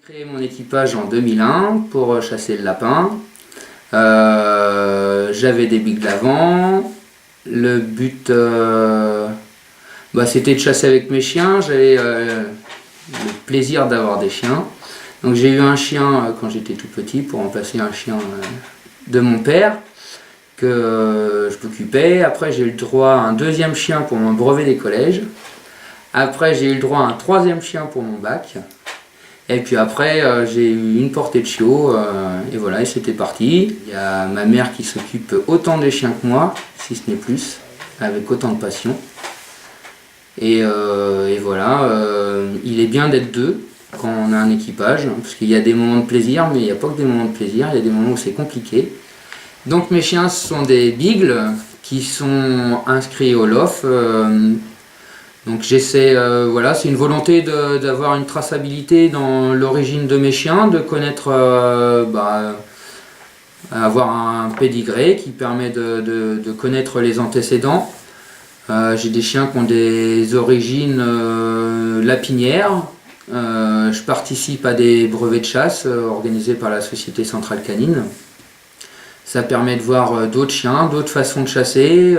J'ai créé mon équipage en 2001 pour chasser le lapin. J'avais des bigs d'avant. Le but, c'était de chasser avec mes chiens. J'avais le plaisir d'avoir des chiens. Donc j'ai eu un chien quand j'étais tout petit pour remplacer un chien de mon père que je m'occupais. Après j'ai eu le droit à un deuxième chien pour mon brevet des collèges. Après j'ai eu le droit à un troisième chien pour mon bac. Et puis après j'ai eu une portée de chiots et voilà, et c'était parti. Il y a ma mère qui s'occupe autant des chiens que moi, si ce n'est plus, avec autant de passion. Et voilà, il est bien d'être deux quand on a un équipage, parce qu'il y a des moments de plaisir, mais il n'y a pas que des moments de plaisir, il y a des moments où c'est compliqué. Donc mes chiens, ce sont des beagles qui sont inscrits au LOF. Donc j'essaie, voilà, c'est une volonté d'avoir une traçabilité dans l'origine de mes chiens, de connaître, avoir un pédigré qui permet de connaître les antécédents. J'ai des chiens qui ont des origines lapinières. Je participe à des brevets de chasse organisés par la Société Centrale Canine. Ça permet de voir d'autres chiens, d'autres façons de chasser.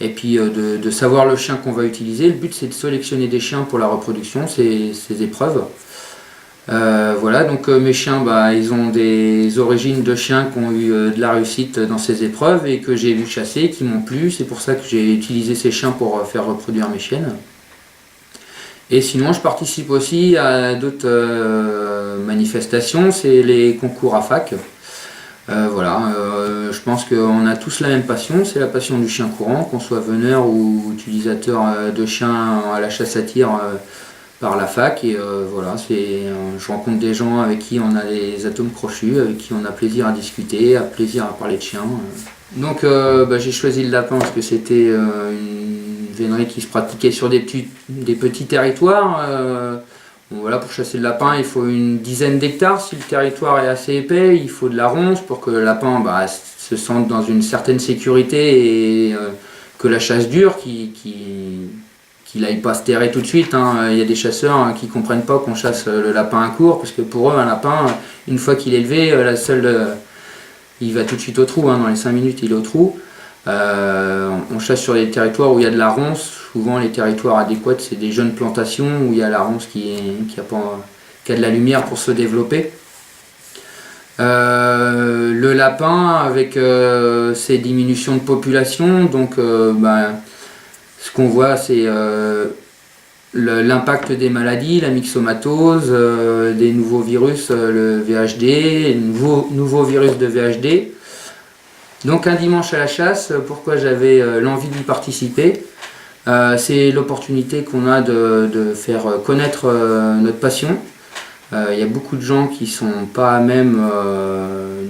Et puis de savoir le chien qu'on va utiliser. Le but, c'est de sélectionner des chiens pour la reproduction, ces épreuves. Voilà, donc mes chiens, ils ont des origines de chiens qui ont eu de la réussite dans ces épreuves et que j'ai vu chasser, qui m'ont plu. C'est pour ça que j'ai utilisé ces chiens pour faire reproduire mes chiennes. Et sinon, je participe aussi à d'autres manifestations, c'est les concours à fac. Voilà, je pense qu'on a tous la même passion, c'est la passion du chien courant, qu'on soit veneur ou utilisateur de chiens à la chasse à tir par la fac. Et voilà, je rencontre des gens avec qui on a des atomes crochus, avec qui on a plaisir à discuter, plaisir à parler de chiens. Donc j'ai choisi le lapin parce que c'était une vénerie qui se pratiquait sur des petits territoires. Bon, voilà, pour chasser le lapin, il faut une dizaine d'hectares. Si le territoire est assez épais, il faut de la ronce pour que le lapin se sente dans une certaine sécurité et que la chasse dure, qu'il n'aille pas se terrer tout de suite. Il y a des chasseurs qui ne comprennent pas qu'on chasse le lapin à court, parce que pour eux, un lapin, une fois qu'il est élevé, il va tout de suite au trou. Dans les 5 minutes, il est au trou. On chasse sur des territoires où il y a de la ronce. Souvent les territoires adéquats, c'est des jeunes plantations où il y a la ronce qui a de la lumière pour se développer. Le lapin, avec ses diminutions de population, donc ce qu'on voit, c'est l'impact des maladies, la myxomatose, des nouveaux virus, le VHD, nouveaux virus de VHD. Donc un dimanche à la chasse, pourquoi j'avais l'envie d'y participer, c'est l'opportunité qu'on a de faire connaître notre passion. Il y a beaucoup de gens qui ne sont pas à même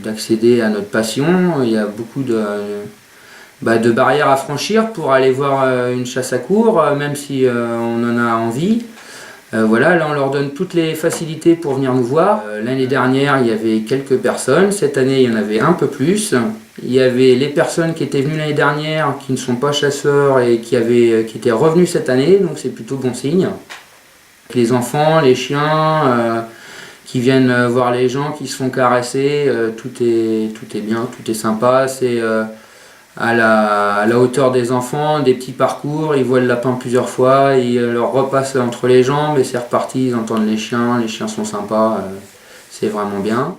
d'accéder à notre passion. Il y a beaucoup de barrières à franchir pour aller voir une chasse à court, même si on en a envie. Voilà, là on leur donne toutes les facilités pour venir nous voir. L'année dernière, il y avait quelques personnes. Cette année, il y en avait un peu plus. Il y avait les personnes qui étaient venues l'année dernière, qui ne sont pas chasseurs et qui étaient revenus cette année, donc c'est plutôt bon signe. Les enfants, les chiens, qui viennent voir les gens, qui se font caresser, tout est bien, tout est sympa. C'est à la hauteur des enfants, des petits parcours, ils voient le lapin plusieurs fois, ils leur repassent entre les jambes et c'est reparti, ils entendent les chiens sont sympas, c'est vraiment bien.